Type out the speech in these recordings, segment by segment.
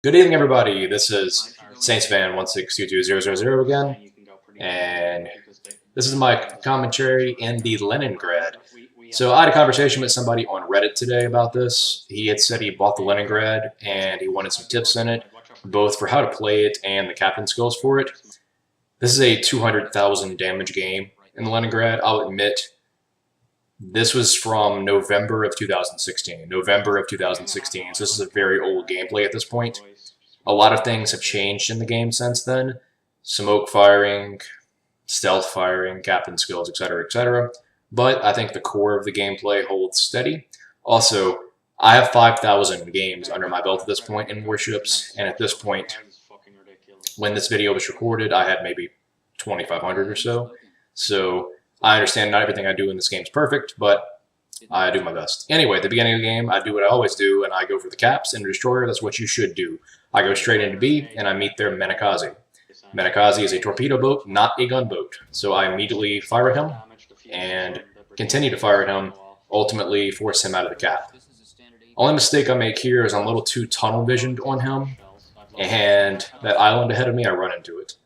Good evening, everybody. This is SaintsFan162200 again, and this is my commentary in the Leningrad. So I had a conversation with somebody on Reddit today about this. He had said he bought the Leningrad, and he wanted some tips in it, both for how to play it and the captain skills for it. This is a 200,000 damage game in the Leningrad. I'll admit, this was from November of 2016. November of 2016. So this is a very old gameplay at this point. A lot of things have changed in the game since then. Smoke firing, stealth firing, captain skills, etc., etc. But I think the core of the gameplay holds steady. Also, I have 5,000 games under my belt at this point in Warships, and at this point, when this video was recorded, I had maybe 2,500 or so. So I understand not everything I do in this game is perfect, but I do my best. Anyway, at the beginning of the game, I do what I always do, and I go for the caps and destroyer. That's what you should do. I go straight into B, and I meet their Menakazi. Menakazi is a torpedo boat, not a gunboat. So I immediately fire at him, and continue to fire at him, ultimately force him out of the cap. Only mistake I make here is I'm a little too tunnel visioned on him, and that island ahead of me, I run into it.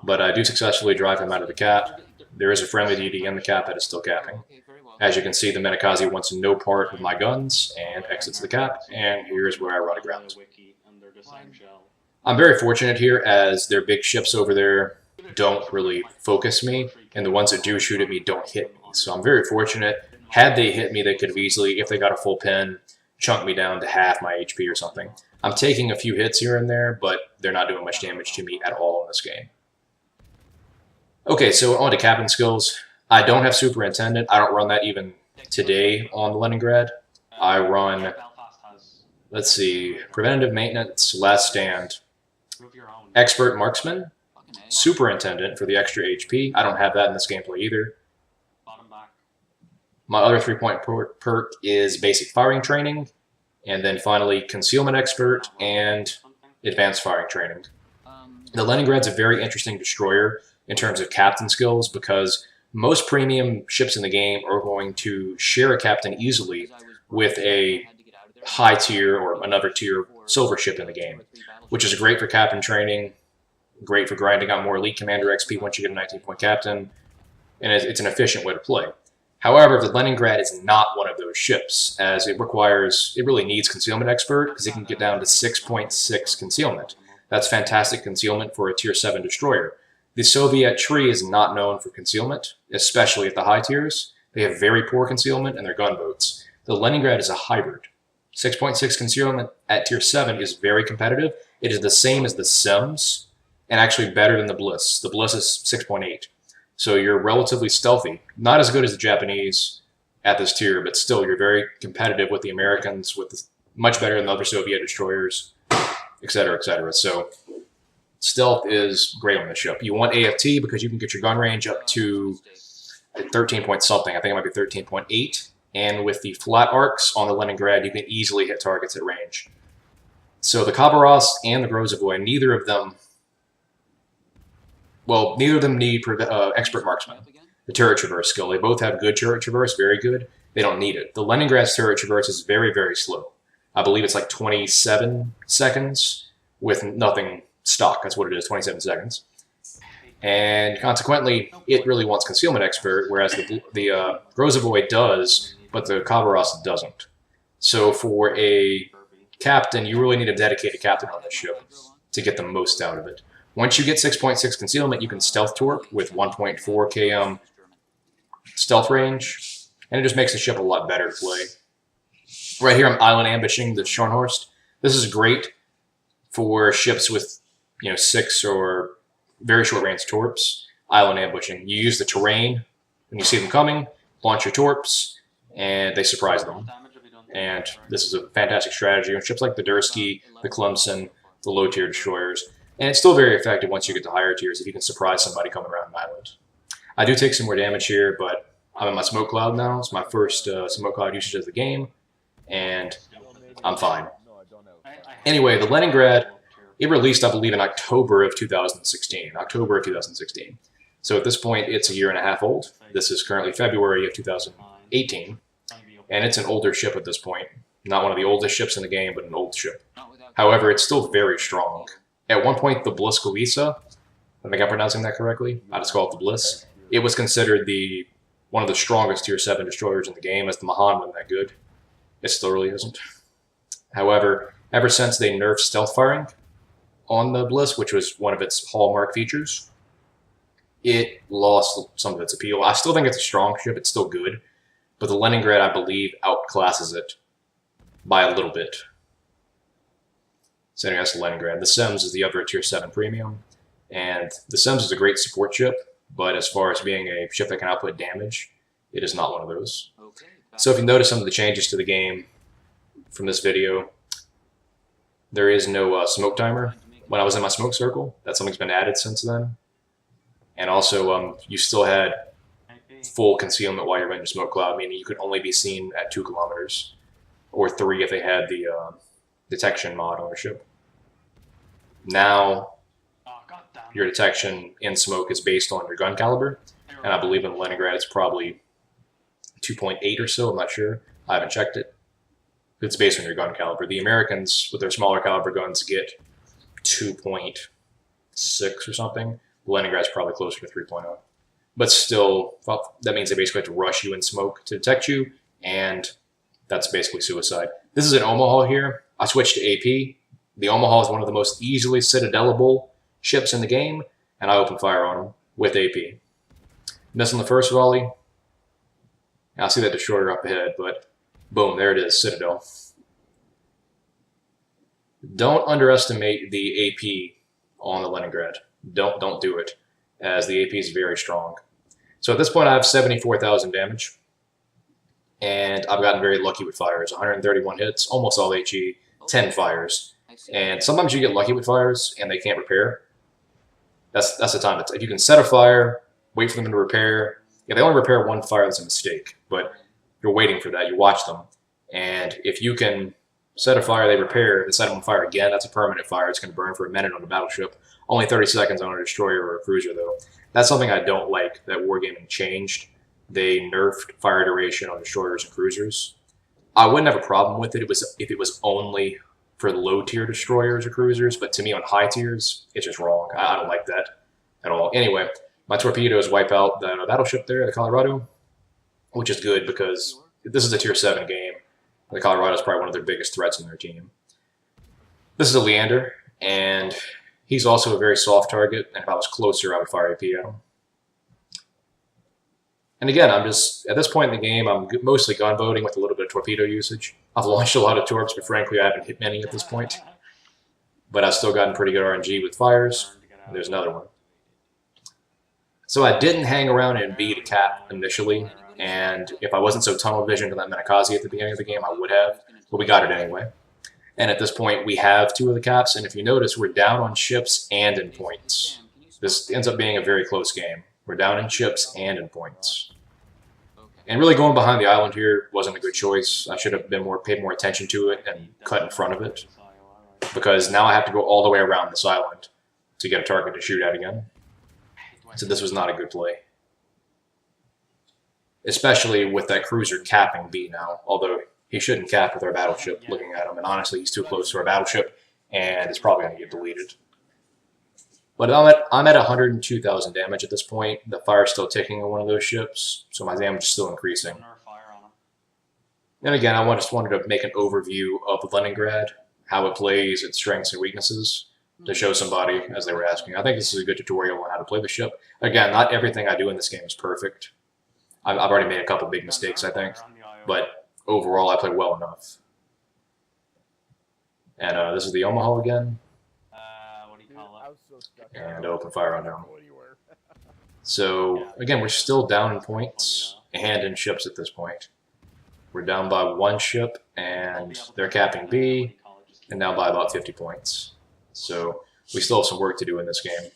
But I do successfully drive him out of the cap. There is a friendly DD in the cap that is still capping. As you can see, the Menakazi wants no part of my guns and exits the cap, and here's where I run aground. I'm very fortunate here, as their big ships over there don't really focus me, and the ones that do shoot at me don't hit me. So I'm very fortunate. Had they hit me, they could have easily, if they got a full pin, chunk me down to half my HP or something. I'm taking a few hits here and there, but they're not doing much damage to me at all in this game. Okay, so on to captain skills. I don't have superintendent. I don't run that even today on the Leningrad. I run, let's see, preventative maintenance, last stand, expert marksman, superintendent for the extra HP. I don't have that in this gameplay either. My other 3-point perk is basic firing training, and then finally concealment expert and advanced firing training. The Leningrad's a very interesting destroyer in terms of captain skills, because most premium ships in the game are going to share a captain easily with a high tier or another tier silver ship in the game, which is great for captain training, great for grinding out more elite commander XP once you get a 19-point captain, and it's an efficient way to play. However, the Leningrad is not one of those ships, as it really needs concealment expert, because it can get down to 6.6 concealment. That's fantastic concealment for a tier 7 destroyer. The Soviet tree is not known for concealment, especially at the high tiers. They have very poor concealment in their gunboats. The Leningrad is a hybrid. 6.6 concealment at tier 7 is very competitive. It is the same as the Sims, and actually better than the Bliss. The Bliss is 6.8. So you're relatively stealthy. Not as good as the Japanese at this tier, but still you're very competitive with the Americans, much better than the other Soviet destroyers, etc., etc. So stealth is great on the ship. You want AFT because you can get your gun range up to 13 point something. I think it might be 13.8. And with the flat arcs on the Leningrad, you can easily hit targets at range. So the Khabarovsk and the Grozavoy, neither of them need expert marksman, the turret traverse skill. They both have good turret traverse, very good. They don't need it. The Leningrad's turret traverse is very, very slow. I believe it's like 27 seconds with nothing stock. That's what it is, 27 seconds. And consequently, it really wants concealment expert, whereas the Grozavoy does, but the Khabarovsk doesn't. So for a captain, you really need a dedicated captain on this ship to get the most out of it. Once you get 6.6 concealment, you can stealth torp with 1.4 km stealth range, and it just makes the ship a lot better to play. Right here, I'm island ambushing the Scharnhorst. This is great for ships with 6 or very short range torps. Island ambushing. You use the terrain when you see them coming, launch your torps, and they surprise them. And this is a fantastic strategy on ships like the Dursky, the Clemson, the low tier destroyers. And it's still very effective once you get to higher tiers if you can surprise somebody coming around an island. I do take some more damage here, but I'm in my smoke cloud now. It's my first smoke cloud usage of the game, and I'm fine. Anyway, the Leningrad, it released, I believe, in October of 2016. October of 2016. So at this point, it's a year and a half old. This is currently February of 2018, and it's an older ship at this point. Not one of the oldest ships in the game, but an old ship. However, it's still very strong. At one point, the Bliss Kalisa, I think I'm pronouncing that correctly, I just call it the Bliss, it was considered one of the strongest Tier 7 destroyers in the game, as the Mahan wasn't that good. It still really isn't. However, ever since they nerfed stealth firing on the Bliss, which was one of its hallmark features, it lost some of its appeal. I still think it's a strong ship, it's still good, but the Leningrad, I believe, outclasses it by a little bit. So anyway, that's the Leningrad. The Sims is the other Tier 7 premium, and the Sims is a great support ship, but as far as being a ship that can output damage, it is not one of those. So if you notice some of the changes to the game from this video, there is no smoke timer. When I was in my smoke circle, that's something's been added since then. And also, you still had full concealment while you're in your smoke cloud, meaning you could only be seen at 2 kilometers, or 3 if they had the detection mod on their ship. Now, your detection in smoke is based on your gun caliber, and I believe in Leningrad it's probably 2.8 or so, I'm not sure. I haven't checked it. It's based on your gun caliber. The Americans, with their smaller caliber guns, get 2.6 or something. Leningrad's probably closer to 3.0. But still, well, that means they basically have to rush you in smoke to detect you, and that's basically suicide. This is an Omaha here. I switched to AP. The Omaha is one of the most easily citadelable ships in the game, and I opened fire on them with AP. Missing the first volley. I see that destroyer up ahead, but boom, there it is, Citadel. Don't underestimate the AP on the Leningrad. Don't do it, as the AP is very strong. So at this point, I have 74,000 damage, and I've gotten very lucky with fires. 131 hits, almost all HE, 10 fires. And sometimes you get lucky with fires, and they can't repair. That's the time. If you can set a fire, wait for them to repair. If they only repair one fire, that's a mistake. But you're waiting for that. You watch them. And if you can set a fire, they repair, and set them on fire again, that's a permanent fire. It's going to burn for a minute on a battleship. Only 30 seconds on a destroyer or a cruiser, though. That's something I don't like that Wargaming changed. They nerfed fire duration on destroyers and cruisers. I wouldn't have a problem with it if it was only for low-tier destroyers or cruisers, but to me on high tiers, it's just wrong. I don't like that at all. Anyway, my torpedoes wipe out the battleship there, the Colorado, which is good because this is a Tier 7 game. The Colorado is probably one of their biggest threats in their team. This is a Leander, and he's also a very soft target, and if I was closer, I would fire AP at him. And again, I'm just, at this point in the game, I'm mostly gunboating with a little bit of torpedo usage. I've launched a lot of torps, but frankly, I haven't hit many at this point. But I've still gotten pretty good RNG with fires. And there's another one. So I didn't hang around in B to cap initially, and if I wasn't so tunnel visioned on that Menakazi at the beginning of the game, I would have, but we got it anyway. And at this point, we have 2 of the caps, and if you notice, we're down on ships and in points. This ends up being a very close game. We're down in ships and in points. And really going behind the island here wasn't a good choice. I should have paid more attention to it and cut in front of it, because now I have to go all the way around this island to get a target to shoot at again. So this was not a good play. Especially with that cruiser capping B now, although he shouldn't cap with our battleship looking at him, and honestly he's too close to our battleship, and it's probably going to get deleted. But I'm at 102,000 damage at this point. The fire's still ticking on one of those ships, so my damage is still increasing. And again, I just wanted to make an overview of Leningrad, how it plays, its strengths and weaknesses, to show somebody, as they were asking. I think this is a good tutorial on how to play the ship. Again, not everything I do in this game is perfect. I've already made a couple big mistakes, I think, but overall I play well enough. And this is the Omaha again. And open fire on them. So, again, we're still down in points and in ships at this point. We're down by 1 ship, and they're capping B, and down by about 50 points. So, we still have some work to do in this game.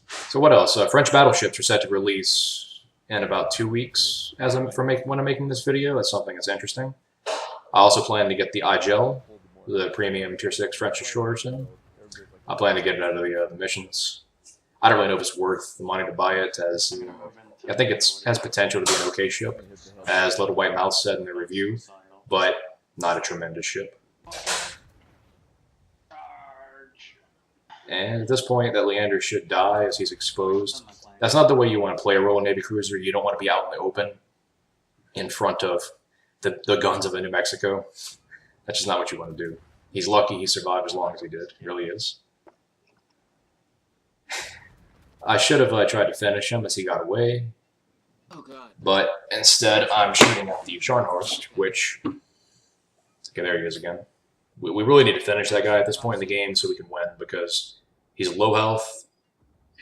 So what else? French battleships are set to release in about 2 weeks when I'm making this video. That's something that's interesting. I also plan to get the Igel, the premium Tier 6 French destroyer soon. I plan to get it out of the missions. I don't really know if it's worth the money to buy it, as I think it has potential to be an okay ship, as Little White Mouse said in the review, but Not a tremendous ship. And at this point, that Leander should die as he's exposed. That's not the way you want to play a Royal Navy cruiser. You don't want to be out in the open in front of the guns of the New Mexico. That's just not what you want to do. He's lucky he survived as long as he did. He really is. I should have tried to finish him as he got away. But instead, I'm shooting at the Scharnhorst, which... Okay, there he is again. We really need to finish that guy at this point in the game so we can win, because he's low health.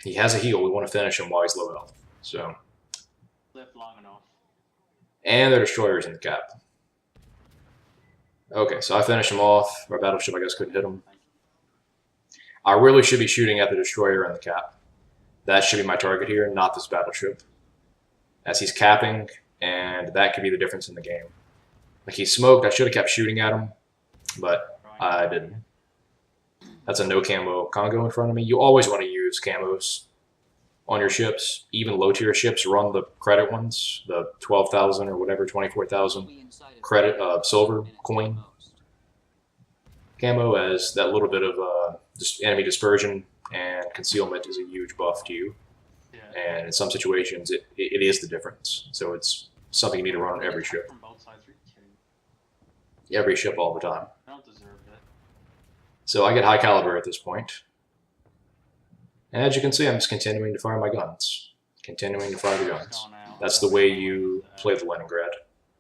He has a heal. We want to finish him while he's low health. So, and their destroyer's in the cap. Okay, so I finished him off. Our battleship, I guess, couldn't hit him. I really should be shooting at the destroyer and the cap. That should be my target here, not this battleship. As he's capping, and that could be the difference in the game. Like, he smoked. I should have kept shooting at him, but I didn't. That's a no camo Congo in front of me. You always want to use camos on your ships. Even low tier ships run the credit ones, the 12,000 or whatever, 24,000 credit silver coin camo, as that little bit of enemy dispersion and concealment is a huge buff to you. And in some situations, it is the difference. So it's something you need to run on every ship. Every ship all the time. So I get high caliber at this point. And as you can see, I'm just continuing to fire my guns. Continuing to fire the guns. That's the way you play the Leningrad.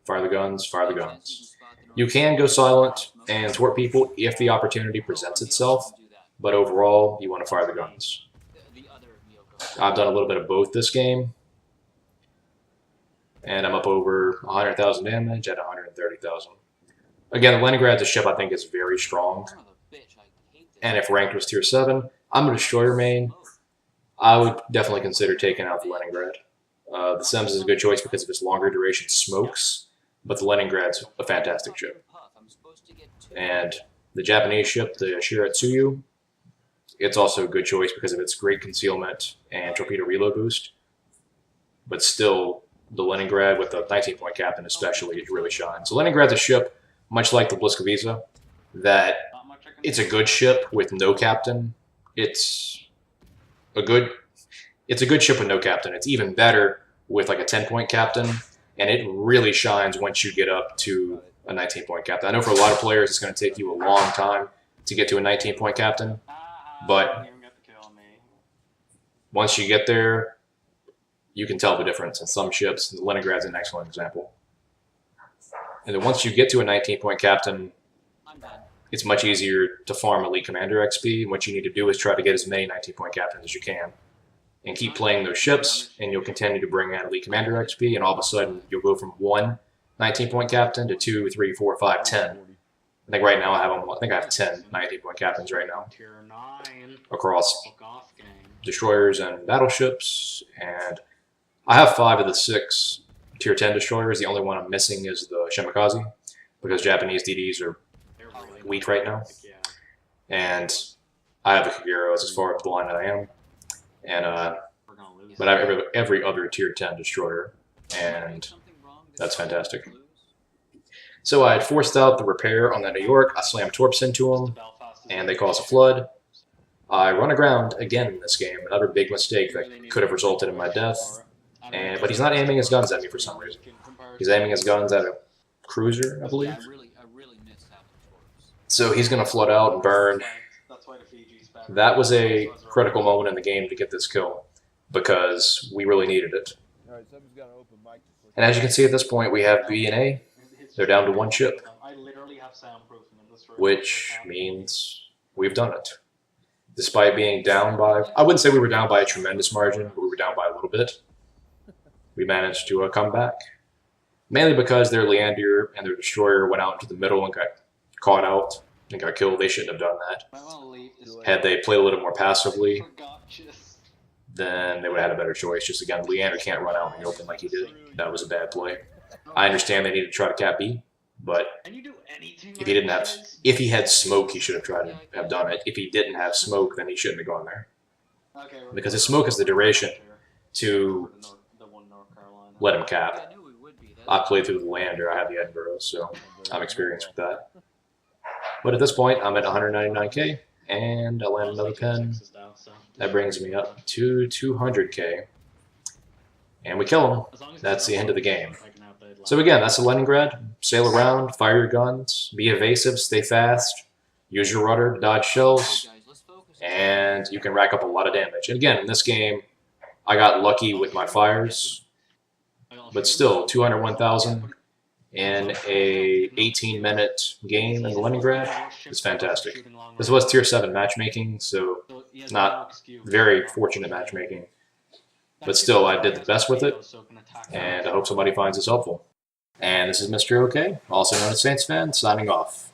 Fire the guns, fire the guns. You can go silent and thwart people if the opportunity presents itself, but overall, you want to fire the guns. I've done a little bit of both this game, and I'm up over 100,000 damage at 130,000. Again, the Leningrad's a ship I think is very strong, and if ranked was tier 7, I'm a destroyer main. I would definitely consider taking out the Leningrad. The Sims is a good choice because of its longer duration smokes, but the Leningrad's a fantastic ship. And the Japanese ship, the Shiratsuyu, it's also a good choice because of its great concealment and torpedo reload boost. But still, the Leningrad with the 19-point captain especially, it really shines. So Leningrad's a ship, much like the Bliskovica, that it's a good ship with no captain. It's a good ship with no captain. It's even better with like a 10-point captain, and it really shines once you get up to a 19-point captain. I know for a lot of players it's going to take you a long time to get to a 19-point captain, but once you get there, you can tell the difference in some ships. The Leningrad's an excellent example. And then once you get to a 19-point captain, it's much easier to farm Elite Commander XP. And what you need to do is try to get as many 19-point captains as you can. And keep playing those ships, and you'll continue to bring in Elite Commander XP, and all of a sudden you'll go from 1 19-point captain to 2, 3, 4, 5, 10. I think right now I have 10 19-point captains right now across destroyers and battleships, and I have 5 of the 6 tier 10 destroyers. The only one I'm missing is the Shimakaze, because Japanese DDs are weak right now, and I have the Kagero as far blind as I am, and but I have every other tier 10 destroyer, and that's fantastic. So I had forced out the repair on the New York. I slammed torps into them, and they cause a flood. I run aground again in this game, another big mistake that could have resulted in my death. But he's not aiming his guns at me for some reason. He's aiming his guns at a cruiser, I believe. So he's going to flood out and burn. That was a critical moment in the game to get this kill, because we really needed it. And as you can see at this point, we have B and A. They're down to 1 ship, which means we've done it. Despite being down by, I wouldn't say we were down by a tremendous margin, but we were down by a little bit. We managed to come back, mainly because their Leander and their destroyer went out into the middle and got caught out and got killed. They shouldn't have done that. Had they played a little more passively, then they would have had a better choice. Just again, Leander can't run out in the open like he did. That was a bad play. I understand they need to try to cap B, but if he had smoke, he should have tried to have done it. If he didn't have smoke, then he shouldn't have gone there. Because his smoke is the duration to let him cap. I played through the Lander. I have the Edinburgh, so I'm experienced with that. But at this point, I'm at 199K, and I land another pen. That brings me up to 200K. And we kill him. That's the end of the game. So again, that's the Leningrad. Sail around, fire your guns, be evasive, stay fast, use your rudder, dodge shells, and you can rack up a lot of damage. And again, in this game, I got lucky with my fires, but still, 201,000 in a 18-minute game in Leningrad is fantastic. This was Tier 7 matchmaking, so not very fortunate matchmaking. But still, I did the best with it, and I hope somebody finds this helpful. And this is Mr. OK, also known as Saints Fan, signing off.